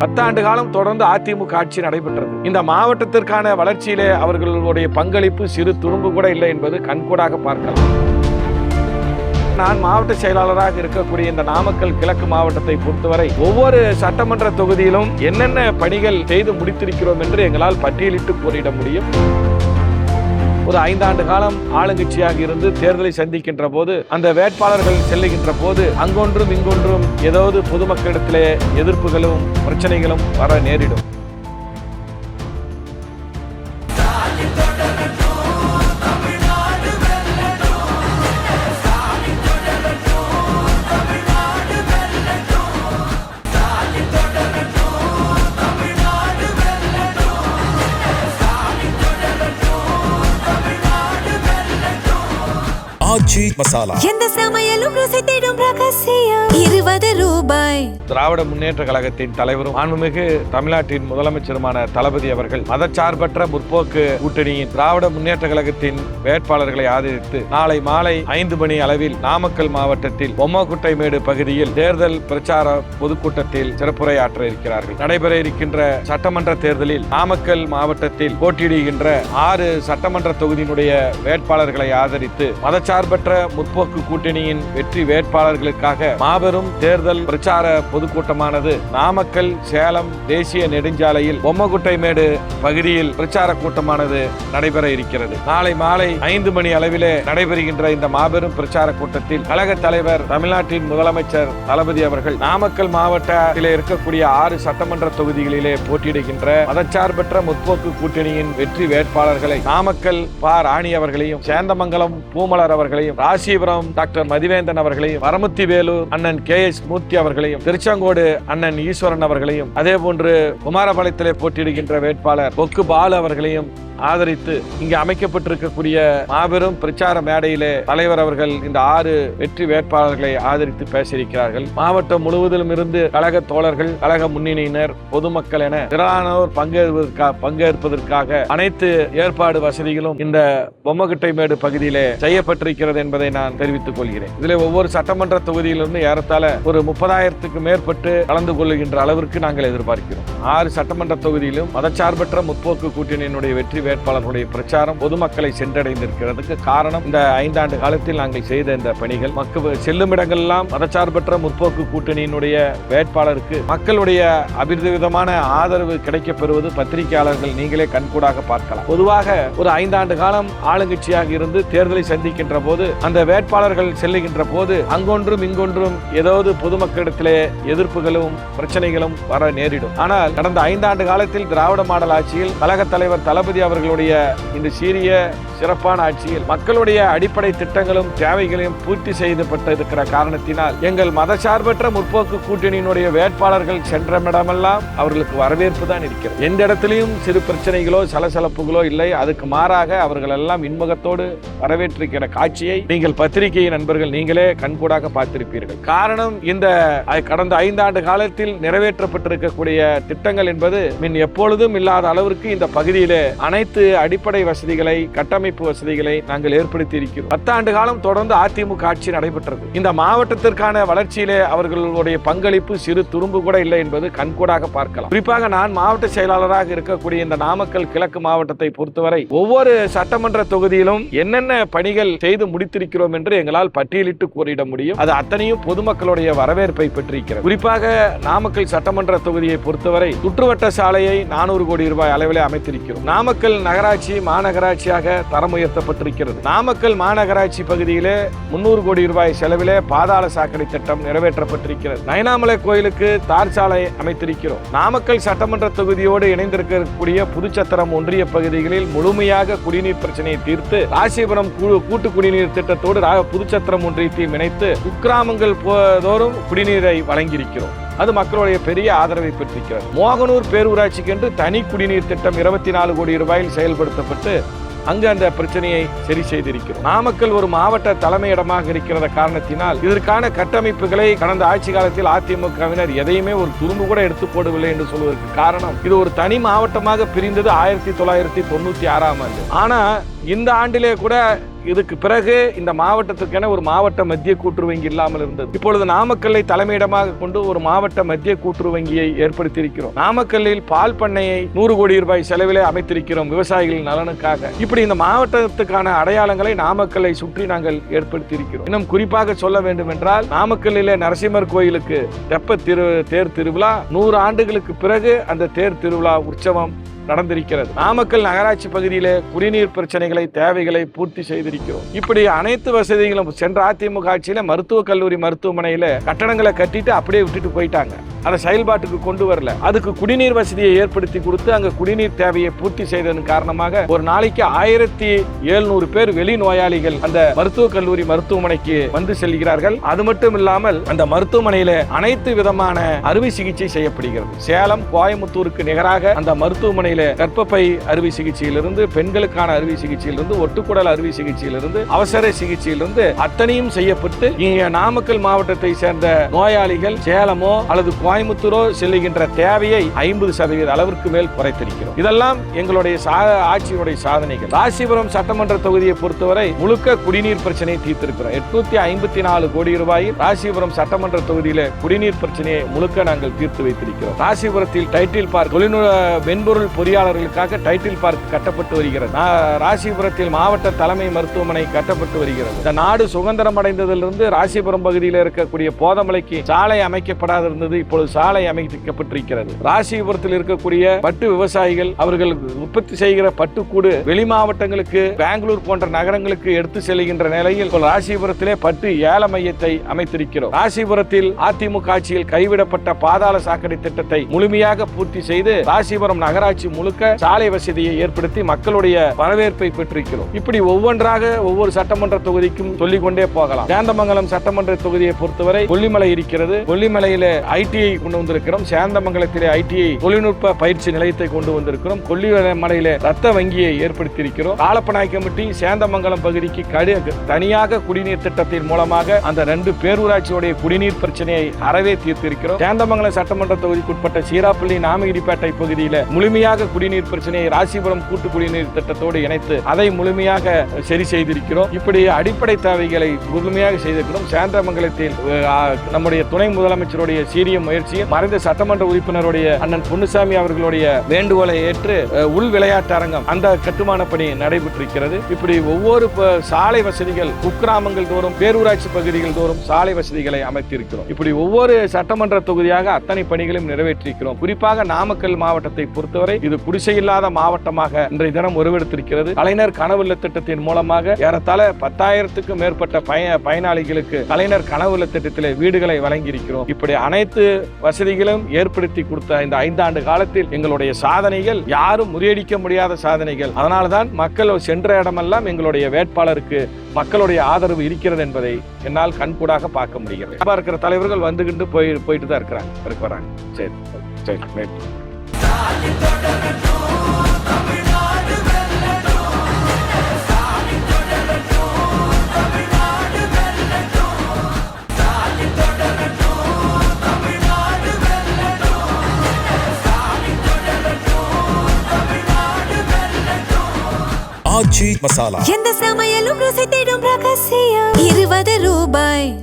10 ஆண்டு காலம் தொடர்ந்து அதிமுக ஆட்சி நடைபெற்றது. இந்த மாவட்டத்திற்கான வளர்ச்சியிலே அவர்களுடைய பங்களிப்பு சிறு துரும்பு கூட இல்லை என்பது கண்கூடாக பார்க்கலாம். நான் மாவட்ட செயலாளராக இருக்கக்கூடிய இந்த நாமக்கல் கிழக்கு மாவட்டத்தை பொறுத்தவரை ஒவ்வொரு சட்டமன்ற தொகுதியிலும் என்னென்ன பணிகள் செய்து முடித்திருக்கிறோம் என்று எங்களால் பட்டியலிட்டு கூறிட முடியும். ஒரு 5 ஆண்டு காலம் ஆளுங்கட்சியாக இருந்து தேர்தலை சந்திக்கின்ற போது அந்த வேட்பாளர்கள் செல்லுகின்ற போது அங்கொன்றும் இங்கொன்றும் ஏதாவது பொதுமக்களிடத்திலே எதிர்ப்புகளும் பிரச்சனைகளும் வர நேரிடும். எந்த சமையலும் ருசி தேடும் ரகசியம் 20 ரூபாய். திராவிட முன்னேற்ற கழகத்தின் தலைவரும் மாண்புமிகு தமிழ்நாட்டின் முதலமைச்சருமான தளபதி அவர்கள் மதச்சார்பற்ற முற்போக்கு கூட்டணியின் திராவிட முன்னேற்ற கழகத்தின் வேட்பாளர்களை ஆதரித்து நாளை மாலை 5 மணி அளவில் நாமக்கல் மாவட்டத்தில் பொம்மகுட்டைமேடு பகுதியில் தேர்தல் பிரச்சார பொதுக்கூட்டத்தில் சிறப்புரையாற்ற இருக்கிறார்கள். நடைபெற இருக்கின்ற சட்டமன்ற தேர்தலில் நாமக்கல் மாவட்டத்தில் போட்டியிடுகின்ற 6 சட்டமன்ற தொகுதியினுடைய வேட்பாளர்களை ஆதரித்து மதச்சார்பற்ற முற்போக்கு கூட்டணியின் வெற்றி வேட்பாளர்களுக்காக மாபெரும் தேர்தல் பிரச்சார பொதுக்கூட்டமானது நாமக்கல் சேலம் தேசிய நெடுஞ்சாலையில் பொம்மகுட்டைமேடு பகுதியில் பிரச்சார கூட்டமானது நடைபெற இருக்கிறது. நாளை மாலை 5 மணி அளவிலே நடைபெறுகின்ற இந்த மாபெரும் பிரச்சார கூட்டத்தில் கழக தலைவர் தமிழ்நாட்டின் முதலமைச்சர் தளபதி அவர்கள் நாமக்கல் மாவட்டத்திலே இருக்கக்கூடிய 6 சட்டமன்ற தொகுதிகளிலே போட்டியிடுகின்ற மதச்சார்பற்ற முற்போக்கு கூட்டணியின் வெற்றி வேட்பாளர்களை நாமக்கல் பா ராணி அவர்களையும் சேந்தமங்கலம் பூமலர் அவர்களையும் ராசிபுரம் டாக்டர் மதிவேந்தன் அவர்களையும் வரமுத்தி வேலூர் அண்ணன் KS மூர்த்தி அவர்களையும் திருச்செங்கோடு அண்ணன் ஈஸ்வரன் அவர்களையும் அதே போன்று குமாரபாளையத்திலே போட்டியிடுகின்ற வேட்பாளர் பொக்கு பாலு அவர்களையும் ஆதரித்து இங்கு அமைக்கப்பட்டிருக்கக்கூடிய மாபெரும் பிரச்சார மேடையிலே தலைவர் அவர்கள் இந்த 6 வெற்றி வேட்பாளர்களை ஆதரித்து பேசியிருக்கிறார்கள். மாவட்டம் முழுவதிலும் இருந்து கழக தோழர்கள், கழக முன்னணியினர், பொதுமக்கள் என திரளானோர் பங்கேற்பதற்காக அனைத்து ஏற்பாடு வசதிகளும் இந்த பொம்மகுட்டைமேடு பகுதியிலே செய்யப்பட்டிருக்கிறது என்பதை நான் தெரிவித்துக் கொள்கிறேன். இதில் ஒவ்வொரு சட்டமன்ற தொகுதியிலிருந்து ஏறத்தாழ ஒரு 30,000க்கு மேற்பட்டு கலந்து கொள்ளுகின்ற அளவிற்கு நாங்கள் எதிர்பார்க்கிறோம். 6 சட்டமன்ற தொகுதியிலும் மதச்சார்பற்ற முற்போக்கு கூட்டணியினுடைய வெற்றி வேட்பாளர்களுடைய பிரச்சாரம் பொதுமக்களை சென்றடைந்திருக்கிறதுக்கு காரணம் இந்த 5 ஆண்டு காலத்தில் நாங்கள் செய்த இந்த பணிகள். மக்கள் செல்லும் இடங்களெல்லாம் மதச்சார்பற்ற முற்போக்கு கூட்டணியினுடைய வேட்பாளருக்கு மக்களுடைய அபிர்தவிதமான ஆதரவு கிடைக்கப் பெறுவது பத்திரிகையாளர்கள் நீங்களே கண்கூடாக பார்க்கலாம். பொதுவாக ஒரு 5 ஆண்டு காலம் ஆளுங்கட்சியாக இருந்து தேர்தலை சந்திக்கின்ற போது அந்த வேட்பாளர்கள் செல்லுகின்ற போது அங்கொன்றும் இங்கொன்றும் ஏதாவது பொதுமக்களிடத்திலே எதிர்ப்புகளும் பிரச்சனைகளும் வர நேரிடும். ஆனால் கடந்த 5 ஆண்டு காலத்தில் திராவிட மாடல் ஆட்சியில் கழக தலைவர் தளபதி அவர்களுடைய இந்த சீரிய சிறப்பான ஆட்சியில் மக்களுடைய அடிப்படை திட்டங்களும் தேவைகளையும் பூர்த்தி செய்யப்பட்டிருக்கிற காரணத்தினால் எங்கள் மதச்சார்பற்ற முற்போக்கு கூட்டணியினுடைய வேட்பாளர்கள் சென்றமிடமெல்லாம் அவர்களுக்கு வரவேற்பு தான் இருக்கிறது. எந்த இடத்திலையும் சிறு பிரச்சனைகளோ சலசலப்புகளோ இல்லை. அதுக்கு மாறாக அவர்கள் எல்லாம் இன்முகத்தோடு வரவேற்றிருக்கிற காட்சியை நீங்கள் பத்திரிகை நண்பர்கள் நீங்களே கண்கூடாக பார்த்திருப்பீர்கள். காரணம் இந்த கடந்த 5 ஆண்டு காலத்தில் நிறைவேற்றப்பட்டிருக்கக்கூடிய திட்டங்கள் என்பது மின் எப்பொழுதும் இல்லாத அளவிற்கு இந்த பகுதியிலே அனைத்து அடிப்படை வசதிகளை கட்டமைப்பு வசதிகளை நாங்கள் ஏற்படுத்தி இருக்கிறோம். 10 ஆண்டு காலம் தொடர்ந்து அதிமுக ஆட்சி நடைபெற்றது. இந்த மாவட்டத்திற்கான வளர்ச்சியிலே அவர்களுடைய பங்களிப்பு சிறு துரும்பு கூட இல்லை என்பது கண்கூடாக பார்க்கலாம். குறிப்பாக நான் மாவட்ட செயலாளராக இருக்கக்கூடிய இந்த நாமக்கல் கிழக்கு மாவட்டத்தை பொறுத்தவரை ஒவ்வொரு சட்டமன்ற தொகுதியிலும் என்னென்ன பணிகள் செய்து முடித்திருக்கிறோம் என்று எங்களால் பட்டியலிட்டு கூறிட முடியும். அது அத்தனையும் பொதுமக்களுடைய வரவேற்பை பெற்றிருக்கிறது. குறிப்பாக நாமக்கல் சட்டமன்ற தொகுதியை பொறுத்தவரை சுற்றுவட்ட சாலையை 400 கோடி ரூபாய் அளவிலே அமைத்திருக்கிறோம். நாமக்கல் நகராட்சி மாநகராட்சியாக தரம் உயர்த்தப்பட்டிருக்கிறது. நாமக்கல் மாநகராட்சி பகுதியிலே 300 கோடி ரூபாய் செலவிலே பாதாள சாக்கடை திட்டம் நிறைவேற்றப்பட்டிருக்கிறது. நயனாமலை கோயிலுக்கு தார் சாலை அமைத்திருக்கிறோம். நாமக்கல் சட்டமன்ற தொகுதியோடு இணைந்திருக்கக்கூடிய புதுச்சத்திரம் ஒன்றிய பகுதிகளில் முழுமையாக குடிநீர் பிரச்சனையை தீர்த்து ராசிபுரம் கூட்டு குடிநீர் திட்டத்தோடு புதுச்சத்திரம் ஒன்றியத்தையும் இணைத்து குக்கிராமங்கள் தோறும் குடிநீரை வழங்கியிருக்கிறோம். அது மக்களுடைய பெரிய ஆதரவை பெற்றிருக்கிறது. மோகனூர் பேரூராட்சிக்கு என்று தனி குடிநீர் திட்டம் 24 கோடி ரூபாயில் செயல்படுத்தப்பட்டு அங்கு அந்த பிரச்சனையை சரி செய்திருக்கிறோம். நாமக்கல் ஒரு மாவட்ட தலைமையிடமாக இருக்கிற காரணத்தினால் இதற்கான கட்டமைப்புகளை கடந்த ஆட்சி காலத்தில் அதிமுகவினர் எதையுமே ஒரு துரும்பு கூட எடுத்து போடவில்லை என்று சொல்வதற்கு காரணம் இது ஒரு தனி மாவட்டமாக பிரிந்தது 1996ஆம் ஆண்டு. ஆனா இந்த ஆண்டிலே கூட இதுக்கு பிறகு இந்த மாவட்டத்துக்கென ஒரு மாவட்ட மத்திய கூட்டுறவு வங்கி இல்லாமல் இருந்தது. இப்பொழுது நாமக்கல்லை தலைமையிடமாக கொண்டு ஒரு மாவட்ட மத்திய கூட்டுறவு வங்கியை ஏற்படுத்தியிருக்கிறோம். நாமக்கல்லில் பால் பண்ணையை 100 கோடி ரூபாய் செலவிலே அமைத்திருக்கிறோம் விவசாயிகளின் நலனுக்காக. இப்படி இந்த மாவட்டத்துக்கான அடையாளங்களை நாமக்கல்லை சுற்றி நாங்கள் ஏற்படுத்தியிருக்கிறோம். இன்னும் குறிப்பாக சொல்ல வேண்டும் என்றால், நாமக்கல்லிலே நரசிம்மர் கோயிலுக்கு தெப்ப தேர் திருவிழா 100 ஆண்டுகளுக்கு பிறகு அந்த தேர் திருவிழா உற்சவம் நடந்திருக்கிறது. நாமக்கல் நகராட்சி பகுதியிலே குடிநீர் பிரச்சனைகளை தேவைகளை பூர்த்தி செய்திருக்கிறோம். இப்படி அனைத்து வசதிகளும் சென்ற அதிமுக ஆட்சியில மருத்துவக் கல்லூரி மருத்துவமனையில கட்டடங்களை கட்டிட்டு அப்படியே விட்டுட்டு போயிட்டாங்க. அதை செயல்பாட்டுக்கு கொண்டு வரல. அதுக்கு குடிநீர் வசதியை ஏற்படுத்தி கொடுத்து அங்க குடிநீர் தேவையை பூர்த்தி செய்ததன் காரணமாக ஒரு நாளைக்கு 1700 பேர் வெளி நோயாளிகள் அந்த மருத்துவக் கல்லூரி மருத்துவமனைக்கு வந்து செல்கிறார்கள். அது மட்டும் இல்லாமல் அந்த மருத்துவமனையில அனைத்து விதமான அறுவை சிகிச்சை செய்யப்படுகிறது. சேலம், கோயம்புத்தூருக்கு நிகராக அந்த மருத்துவமனையில கர்ப்பப்பை அறுவை சிகிச்சையிலிருந்து, பெண்களுக்கான அறுவை சிகிச்சையிலிருந்து, ஒட்டுக்குடல் அறுவை சிகிச்சையிலிருந்து, அவசர சிகிச்சையிலிருந்து அத்தனையும் செய்யப்பட்டு இங்க நாமக்கல் மாவட்டத்தை சேர்ந்த நோயாளிகள் சேலமோ அல்லது கோயம்புத்தூரோ செல்லுகின்ற தேவையை 50% அளவிற்கு மேல் குறைத்திருக்கிறோம். இதெல்லாம் எங்களுடைய ஆட்சியினுடைய சாதனைகள். ராசிபுரம் சட்டமன்ற தொகுதியை பொறுத்தவரை முழுக்க குடிநீர் பிரச்சனையை தீர்த்திருக்கிறோம். 854 கோடி ரூபாயில் ராசிபுரம் சட்டமன்ற தொகுதியில குடிநீர் பிரச்சனையை முழுக்க நாங்கள் தீர்த்து வைத்திருக்கிறோம். ராசிபுரத்தில் டைட்டில் பார்க் மென்பொருள் பொறியாளர்களுக்காக டைட்டில் பார்க் கட்டப்பட்டு வருகிறது. ராசிபுரத்தில் மாவட்ட தலைமை மருத்துவமனை கட்டப்பட்டு வருகிறது. இந்த நாடு சுதந்திரம் அடைந்ததிலிருந்து ராசிபுரம் பகுதியில் இருக்கக்கூடிய போதமலைக்கு சாலை அமைக்கப்படாது இருந்தது. இப்பொழுது சாலை அமைக்கப்பட்டிருக்கிறது. ராசிபுரத்தில் இருக்கக்கூடிய பட்டு விவசாயிகள் அவர்கள் உற்பத்தி செய்கிற பட்டுக்கூடு வெளி மாவட்டங்களுக்கு, பெங்களூர் போன்ற நகரங்களுக்கு எடுத்து செல்கின்ற நிலையில் ராசிபுரத்திலே பட்டு ஏல மையத்தை அமைத்திருக்கிறோம். ராசிபுரத்தில் அதிமுக ஆட்சியில் கைவிடப்பட்ட பாதாள சாக்கடை திட்டத்தை முழுமையாக பூர்த்தி செய்து ராசிபுரம் நகராட்சி முழுக்க சாலை வசதியை ஏற்படுத்தி மக்களுடைய வரவேற்பை பெற்றிருக்கிறோம். இப்படி ஒவ்வொன்றாக ஒவ்வொரு சட்டமன்ற தொகுதிக்கும் சொல்லிக்கொண்டே போகலாம். சேந்தமங்கலம் சட்டமன்ற தொகுதியை பொறுத்தவரை கொல்லிமலை இருக்கிறது. கொல்லிமலையில ஐடிஐ கொண்டு வந்திருக்கிறோம். சேந்தமங்கலத்திலே ஐடிஐ தொழில்நுட்ப பயிற்சி நிலையத்தை கொண்டு வந்திருக்கிறோம். கொல்லிமலையில ரத்த வங்கியை ஏற்படுத்தியிருக்கிறோம். காலப்பநாயக்கம்பட்டி சேந்தமங்கலம் பகுதிக்கு தனியாக குடிநீர் திட்டத்தின் மூலமாக அந்த 2 பேரூராட்சியுடைய குடிநீர் பிரச்சனையை அறவே தீர்த்திருக்கிறோம். சேந்தமங்கலம் சட்டமன்ற தொகுதிக்குட்பட்ட சீராப்பள்ளி, நாமகிரிப்பேட்டை பகுதியில முழுமையாக குடிநீர் பிரச்சனையை ராசிபுரம் கூட்டு குடிநீர் திட்டத்தோடு இணைத்து அதை முழுமையாக சரி செய்திருக்கிறோம். இப்படி அடிப்படை தேவைகளை முழுமையாக செய்திருக்கிறோம். சேந்தமங்கலத்தில் நம்முடைய துணை முதலமைச்சருடைய சீரிய முயற்சியும் மறைந்த சட்டமன்ற உறுப்பினருடைய அண்ணன் பொன்னுசாமி அவர்களுடைய வேண்டுகோளை ஏற்று உள் விளையாட்டு அரங்கம் அந்த கட்டுமான பணி நடைபெற்றிருக்கிறது. இப்படி ஒவ்வொரு சாலை வசதிகள் குக்கிராமங்கள் தோறும், பேரூராட்சி பகுதிகள் தோறும் சாலை வசதிகளை அமைத்திருக்கிறோம். இப்படி ஒவ்வொரு சட்டமன்ற தொகுதியாக அத்தனை பணிகளையும் நிறைவேற்றிருக்கிறோம். குறிப்பாக நாமக்கல் மாவட்டத்தை பொறுத்தவரை இது குடிசையில்லாத மாவட்டமாக இன்றைய தினம் உருவெடுத்திருக்கிறது. கலைஞர் கனவுள்ள திட்டத்தின் மூலமாக ஏறத்தாழ 10,000க்கும் மேற்பட்ட பயனாளிகளுக்கு கலைஞர் கனவுள்ள திட்டத்திலே வீடுகளை வழங்கியிருக்கிறோம். இப்படி அனைத்து வசதிகளும் ஏற்படுத்தி கொடுத்த இந்த 5 ஆண்டு காலத்தில் எங்களுடைய சாதனைகள் யாரும் முறியடிக்க முடியாத சாதனைகள். அதனால்தான் மக்கள் சென்ற இடமெல்லாம் எங்களுடைய வேட்பாளருக்கு மக்களுடைய ஆதரவு இருக்கிறது என்பதை என்னால் கண்கூடாக பார்க்க முடிகிறது. இருக்கிற தலைவர்கள் வந்துகிட்டு போயிட்டு தான் இருக்கிறாங்க. சரி சரி. ஆச்சி மசாலா. எந்த சமையலும் ருசி தேடும் ரகசியம். 20 ரூபாய்.